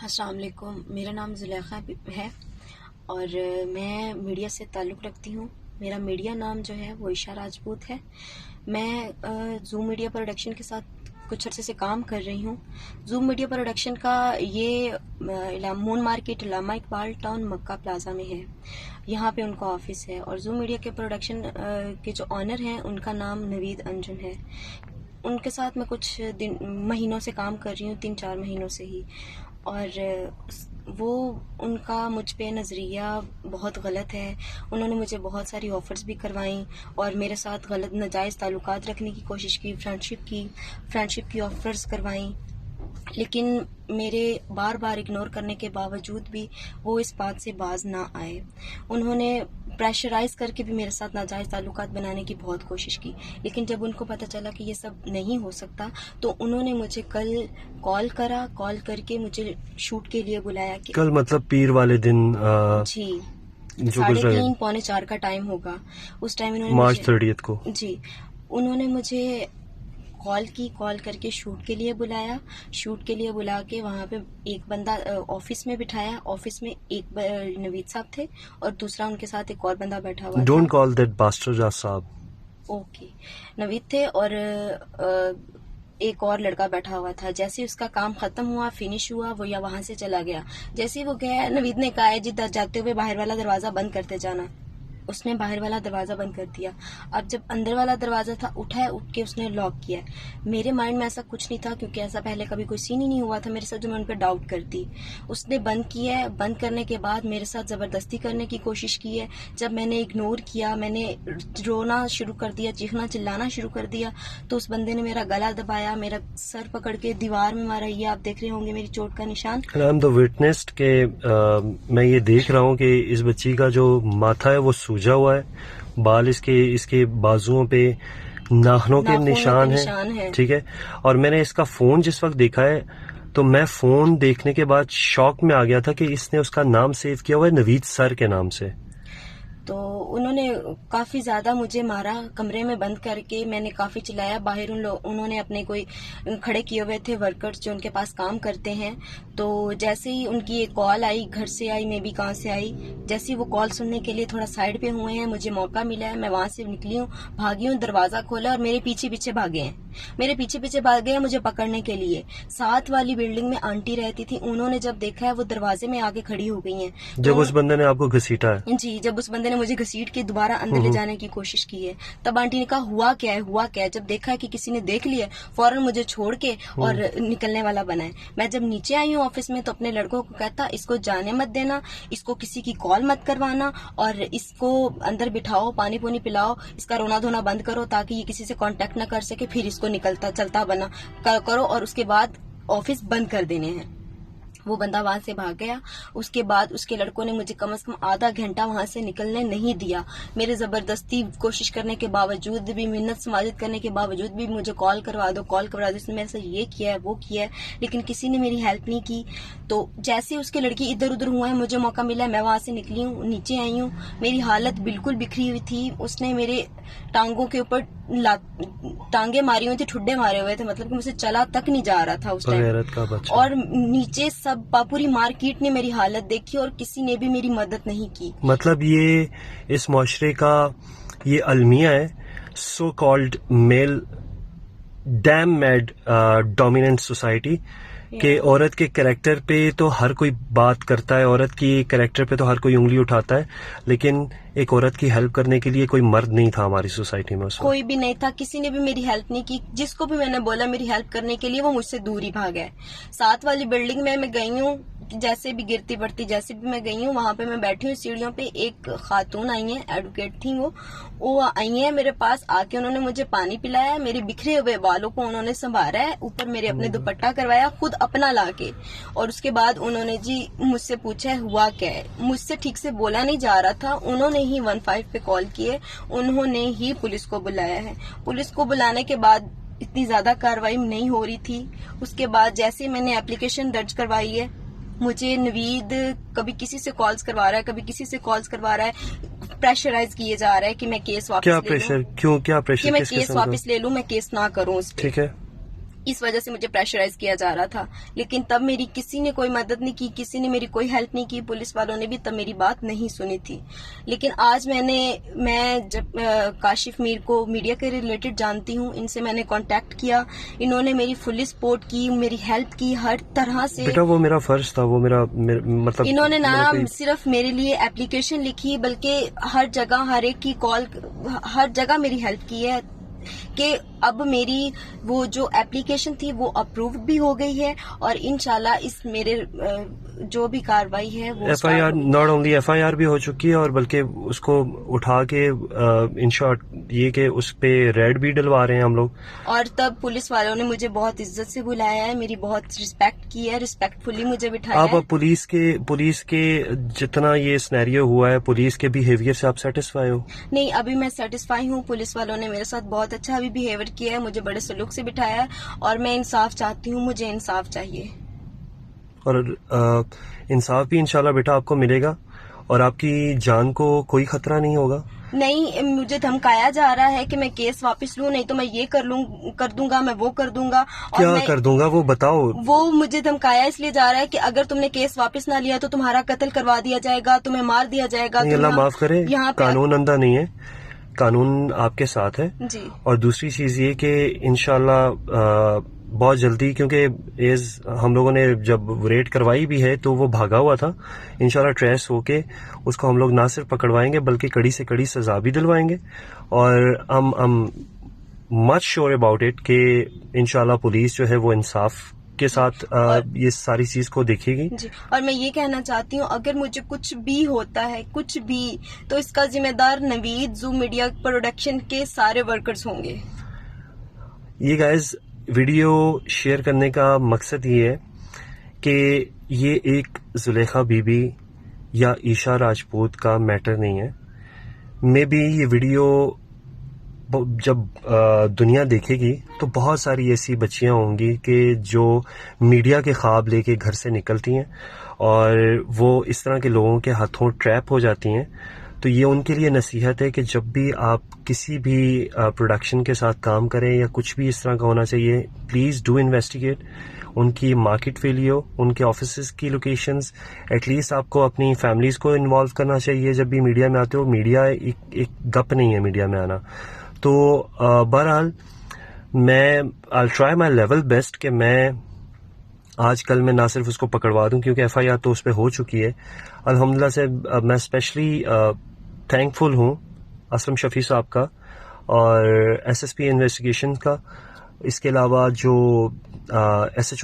السلام علیکم، میرا نام زلیخا ہے اور میں میڈیا سے تعلق رکھتی ہوں۔ میرا میڈیا نام جو ہے وہ عائشہ راجپوت ہے۔ میں زوم میڈیا پروڈکشن کے ساتھ کچھ عرصے سے کام کر رہی ہوں۔ زوم میڈیا پروڈکشن کا یہ مون مارکیٹ علامہ اقبال ٹاؤن مکہ پلازا میں ہے، یہاں پہ ان کا آفس ہے۔ اور زوم میڈیا کے پروڈکشن کے جو آنر ہیں ان کا نام نوید انجم ہے۔ ان کے ساتھ میں کچھ مہینوں سے کام کر رہی ہوں، 3-4 مہینوں سے ہی، اور وہ ان کا مجھ پہ نظریہ بہت غلط ہے۔ انہوں نے مجھے بہت ساری آفرز بھی کروائیں اور میرے ساتھ غلط ناجائز تعلقات رکھنے کی کوشش کی، فرینڈشپ کی آفرز کروائیں، لیکن میرے بار بار اگنور کرنے کے باوجود بھی وہ اس بات سے باز نہ آئے۔ انہوں نے پریشرائز کر کے بھی میرے ساتھ ناجائز تعلقات بنانے کی بہت کوشش کی، لیکن جب ان کو پتہ چلا کہ یہ سب نہیں ہو سکتا تو انہوں نے مجھے کل کال کر کے مجھے شوٹ کے لیے بلایا کہ کل مطلب پیر والے دن جی جو گزرا 3:30 پونے 4 کا ٹائم ہوگا، اس ٹائم انہوں نے مارچ 30 کو جی انہوں نے مجھے کال کر کے شوٹ کے لیے بلا کے وہاں پہ ایک بندہ آفس میں بٹھایا۔ آفس میں ایک نوید صاحب تھے اور دوسرا ان کے ساتھ ایک اور بندہ بیٹھا ہوا تھا۔ ڈونٹ کال دیٹ باسٹر جا صاحب۔ اوکے، نوید تھے اور ایک اور لڑکا بیٹھا ہوا تھا۔ جیسے اس کا کام ختم ہوا، فنش ہوا، وہ یا وہاں سے چلا گیا۔ جیسے ہی وہ گیا، نوید نے کہا ہے جی جاتے ہوئے باہر والا دروازہ بند کرتے جانا۔ اس نے باہر والا دروازہ بند کر دیا۔ اب جب اندر والا دروازہ تھا، اٹھ کے اس نے لاک کیا۔ میرے مائنڈ میں ایسا کچھ نہیں تھا کیونکہ ایسا پہلے کبھی کوئی سین ہی نہیں ہوا تھا میرے ساتھ جو میں ان پہ ڈاؤٹ کرتی۔ اس نے بند کیا ہے، بند کرنے کے بعد میرے ساتھ زبردستی کرنے کی کوشش کی ہے۔ جب میں نے اگنور کیا، میں نے رونا شروع کر دیا، چیخنا چلانا شروع کر دیا، تو اس بندے نے میرا گلا دبایا، میرا سر پکڑ کے دیوار میں مارا۔ یہ آپ دیکھ رہے ہوں گے میری چوٹ کا نشان۔ آئی ایم دا وٹنس کہ میں یہ دیکھ رہا ہوں کہ اس بچی کا جو ماتھا ہے وہ سوجا ہوا ہے، بال اس کے بازوؤں پہ ناخنوں کے نشان ہیں، ٹھیک ہے۔ اور میں نے اس کا فون جس وقت دیکھا ہے تو میں فون دیکھنے کے بعد شاک میں آ گیا تھا کہ اس نے اس کا نام سیو کیا ہوا ہے نوید سر کے نام سے۔ تو انہوں نے کافی زیادہ مجھے مارا، کمرے میں بند کر کے میں نے کافی چلایا۔ باہر انہوں نے اپنے کوئی کھڑے کیے ہوئے تھے ورکرز جو ان کے پاس کام کرتے ہیں، تو جیسے ہی ان کی ایک کال آئی، گھر سے آئی، میں بھی کہاں سے آئی، جیسے ہی وہ کال سننے کے لیے تھوڑا سائڈ پہ ہوئے ہیں، مجھے موقع ملا ہے، میں وہاں سے نکلی ہوں، بھاگی ہوں، دروازہ کھولا اور میرے پیچھے بھاگے ہیں مجھے پکڑنے کے لیے۔ ساتھ والی بلڈنگ میں آنٹی رہتی تھی، انہوں نے جب دیکھا ہے وہ دروازے میں آگے کھڑی ہو گئی ہیں۔ جب اس بندے نے آپ کو گھسیٹا ہے؟ جی، جب اس بندے نے مجھے گھسیٹ کے دوبارہ اندر لے جانے کی کوشش کی ہے، تب آنٹی نے کہا ہوا کیا ہے۔ جب دیکھا ہے کہ کسی نے دیکھ لیا، فوراً مجھے چھوڑ کے اور نکلنے والا بنا ہے۔ میں جب نیچے آئی ہوں آفس میں تو اپنے لڑکوں کو کہتا اس کو جانے مت دینا، اس کو کسی کی کال مت کروانا، اور اس کو اندر بٹھاؤ، پانی پونی پلاؤ، اس کا رونا دھونا بند کرو تاکہ یہ کسی سے کانٹیکٹ نہ کر سکے، پھر اس کو چلتا بنا کرو اور اس کے بعد آفس بند کر دینے ہیں۔ وہ بندہ وہاں سے بھاگ گیا۔ اس کے بعد اس کے لڑکوں نے مجھے کم از کم آدھا گھنٹہ وہاں سے نکلنے نہیں دیا۔ میرے زبردستی کوشش کرنے کے باوجود بھی، منت سماجت کرنے کے باوجود بھی مجھے کال کروا دو، اس نے میرے سے یہ کیا ہے وہ کیا ہے، لیکن کسی نے میری ہیلپ نہیں کی۔ تو جیسے اس کے لڑکی ادھر ادھر ہوئے ہیں، مجھے موقع ملا، میں وہاں سے نکلی ہوں، نیچے آئی ہوں، میری حالت بالکل بکھری ہوئی تھی۔ اس نے میرے ٹانگوں کے اوپر ٹانگیں ماری ہوئی تھی، ٹھڈے مارے ہوئے تھے، مطلب کہ مجھے چلا تک نہیں جا رہا تھا اس ٹائم۔ اور نیچے پوری مارکیٹ نے میری حالت دیکھی اور کسی نے بھی میری مدد نہیں کی۔ مطلب یہ اس معاشرے کا یہ المیہ ہے، سو کالڈ میل ڈیم میڈ ڈومیننٹ سوسائٹی، کہ عورت کے کریکٹر پہ تو ہر کوئی بات کرتا ہے، عورت کی کریکٹر پہ تو ہر کوئی انگلی اٹھاتا ہے، لیکن ایک عورت کی ہیلپ کرنے کے لیے کوئی مرد نہیں تھا ہماری سوسائٹی میں۔ کوئی بھی نہیں تھا، کسی نے بھی میری ہیلپ نہیں کی۔ جس کو بھی میں نے بولا میری ہیلپ کرنے کے لیے، وہ مجھ سے دور ہی بھاگ گئے۔ ساتھ والی بلڈنگ میں گئی ہوں، جیسے بھی گرتی پڑتی جیسے بھی میں گئی ہوں، وہاں پہ میں بیٹھی ہوں سیڑھیوں پہ، ایک خاتون آئی ہیں، ایڈوکیٹ تھیں، وہ آئی ہیں میرے پاس آ کے، انہوں نے مجھے پانی پلایا، میرے بکھرے ہوئے بالوں کو انہوں نے سنبھالا ہے، اوپر میرے اپنے دوپٹہ کروایا خود اپنا لا کے، اور اس کے بعد انہوں نے جی مجھ سے پوچھا ہوا کیا ہے۔ مجھ سے ٹھیک سے بولا نہیں جا رہا تھا، انہوں نے ہی 15 پہ کال کیے، انہوں نے ہی پولیس کو بلایا ہے۔ پولیس کو بلانے کے بعد اتنی زیادہ کاروائی نہیں ہو رہی تھی۔ اس کے بعد جیسے میں نے اپلیکیشن درج کروائی ہے، مجھے نوید کبھی کسی سے کالز کروا رہا ہے، کبھی کسی سے کالز کروا رہا ہے، پریشرائز کیے جا رہا ہے کہ میں کیس واپس لے لوں، کیا پریشر کہ میں کیس واپس لے لوں، میں کیس نہ کروں اس پہ۔ ٹھیک ہے، اس وجہ سے مجھے پریشرائز کیا جا رہا تھا. لیکن تب میری کسی نے کوئی مدد نہیں کی, کسی نے میری کوئی ہیلپ نہیں کی, پولیس والوں نے بھی تب میری بات نہیں سنی تھی. لیکن آج میں جب کاشف میر کو میڈیا کے ریلیٹڈ جانتی ہوں, ان سے میں نے کانٹیکٹ کیا, انہوں نے میری فلی سپورٹ کی, میری ہیلپ کی ہر طرح سے. بیٹا وہ میرا فرض تھا, وہ میرا مطلب انہوں نے نہ صرف میرے لیے اپلیکیشن لکھی بلکہ ہر جگہ ہر ایک کی کال, ہر جگہ میری ہیلپ کی ہے کہ اب میری وہ جو اپلیکیشن تھی وہ اپروو بھی ہو گئی ہے, اور انشاءاللہ اس میرے جو بھی کاروائی ہے وہ F I R, not only F I R بھی ہو چکی ہے, اور بلکہ اس کو اٹھا کے ان شارٹ یہ کہ اس پہ ریڈ بھی ڈلوا رہے ہیں ہم لوگ. اور تب پولیس والوں نے مجھے بہت عزت سے بلایا ہے, میری بہت رسپیکٹ کی ہے, رسپیکٹفلی مجھے بٹھایا ہے. آپ پولیس کے جتنا یہ سینیریو ہوا ہے, پولیس کے بیہیویئر سے آپ سیٹسفائی ہو؟ نہیں, ابھی میں سیٹسفائی ہوں. پولیس والوں نے میرے ساتھ بہت اچھا ابھی بیہیویئر کیا ہے, مجھے بڑے سلوک سے بٹھایا ہے, اور میں انصاف چاہتی ہوں, مجھے انصاف چاہیے. اور انصاف بھی انشاءاللہ بیٹا آپ کو ملے گا, اور آپ کی جان کو کوئی خطرہ نہیں ہوگا. نہیں, مجھے دھمکایا جا رہا ہے کہ میں کیس واپس لوں, نہیں تو میں یہ کر دوں گا, میں وہ کر دوں گا. کیا کر دوں گا وہ بتاؤ. وہ مجھے دھمکایا اس لیے جا رہا ہے کہ اگر تم نے کیس واپس نہ لیا تو تمہارا قتل کروا دیا جائے گا, تمہیں مار دیا جائے گا. اللہ معاف کرے, قانون اندھا نہیں ہے, قانون آپ کے ساتھ ہے. جی. اور دوسری چیز یہ کہ انشاءاللہ بہت جلدی, کیونکہ ہم لوگوں نے جب ریڈ کروائی بھی ہے تو وہ بھاگا ہوا تھا, انشاءاللہ ٹریس ہو کے اس کو ہم لوگ نہ صرف پکڑوائیں گے بلکہ کڑی سے کڑی سزا بھی دلوائیں گے. اور مچ شیور اباؤٹ اٹ کہ انشاءاللہ پولیس جو ہے وہ انصاف کے ساتھ یہ ساری چیز کو دیکھے گی. جی. اور میں یہ کہنا چاہتی ہوں, اگر مجھے کچھ بھی ہوتا ہے, کچھ بھی, تو اس کا ذمہ دار نوید زوم میڈیا پروڈکشن کے سارے ورکرز ہوں گے. یہ گائز ویڈیو شیئر کرنے کا مقصد یہ ہے کہ یہ ایک زلیخا بی بی یا عیشا راجپوت کا میٹر نہیں ہے. مے بی یہ ویڈیو جب دنیا دیکھے گی تو بہت ساری ایسی بچیاں ہوں گی کہ جو میڈیا کے خواب لے کے گھر سے نکلتی ہیں اور وہ اس طرح کے لوگوں کے ہاتھوں ٹریپ ہو جاتی ہیں. تو یہ ان کے لیے نصیحت ہے کہ جب بھی آپ کسی بھی پروڈکشن کے ساتھ کام کریں یا کچھ بھی اس طرح کا ہونا چاہیے, پلیز ڈو انویسٹیگیٹ ان کی مارکیٹ ویلیو, ان کے آفیسز کی لوکیشنز. ایٹ لیسٹ آپ کو اپنی فیملیز کو انوالو کرنا چاہیے جب بھی میڈیا میں آتے ہو. میڈیا ایک گپ نہیں ہے میڈیا میں آنا. تو بہرحال میں I'll try my level best کہ میں آج کل میں نہ صرف اس کو پکڑوا دوں, کیونکہ ایف آئی آر تو اس پہ ہو چکی ہے الحمدللہ سے. میں اسپیشلی تھینک فل ہوں اسلم شفیع صاحب کا اور ایس ایس پی انویسٹیگیشن کا. اس کے علاوہ جو ایس ایچ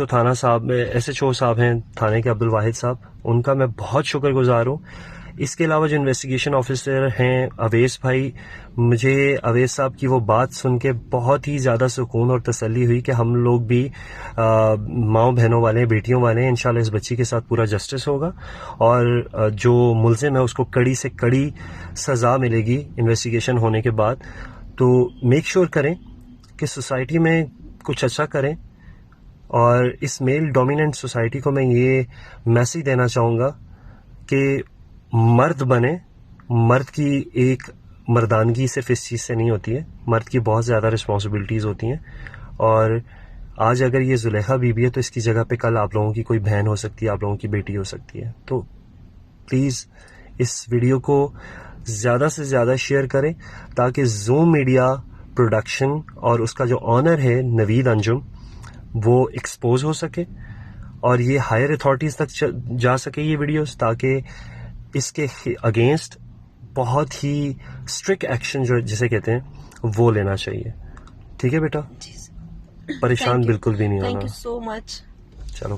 او صاحب ہیں تھانے کے عبدالواحد صاحب, ان کا میں بہت شکر گزار ہوں. اس کے علاوہ جو انویسٹیگیشن آفیسر ہیں اویس بھائی, مجھے اویس صاحب کی وہ بات سن کے بہت ہی زیادہ سکون اور تسلی ہوئی کہ ہم لوگ بھی ماؤں بہنوں والے, بیٹیوں والے ہیں. انشاءاللہ اس بچی کے ساتھ پورا جسٹس ہوگا اور جو ملزم ہے اس کو کڑی سے کڑی سزا ملے گی انویسٹیگیشن ہونے کے بعد. تو میک شیور کریں کہ سوسائٹی میں کچھ اچھا کریں, اور اس میل ڈومیننٹ سوسائٹی کو میں یہ میسیج دینا چاہوں گا کہ مرد بنے. مرد کی ایک مردانگی صرف اس چیز سے نہیں ہوتی ہے, مرد کی بہت زیادہ رسپانسبلٹیز ہوتی ہیں. اور آج اگر یہ زلیخا بی بی ہے تو اس کی جگہ پہ کل آپ لوگوں کی کوئی بہن ہو سکتی ہے, آپ لوگوں کی بیٹی ہو سکتی ہے. تو پلیز اس ویڈیو کو زیادہ سے زیادہ شیئر کریں تاکہ زوم میڈیا پروڈکشن اور اس کا جو آنر ہے نوید انجم وہ ایکسپوز ہو سکے اور یہ ہائر اتھارٹیز تک جا سکے یہ ویڈیوز, تاکہ اس کے اگینسٹ بہت ہی اسٹرکٹ ایکشن جو جسے کہتے ہیں وہ لینا چاہیے. ٹھیک ہے بیٹا, پریشان بالکل بھی نہیں ہونا. تھینک یو سو مچ. چلو.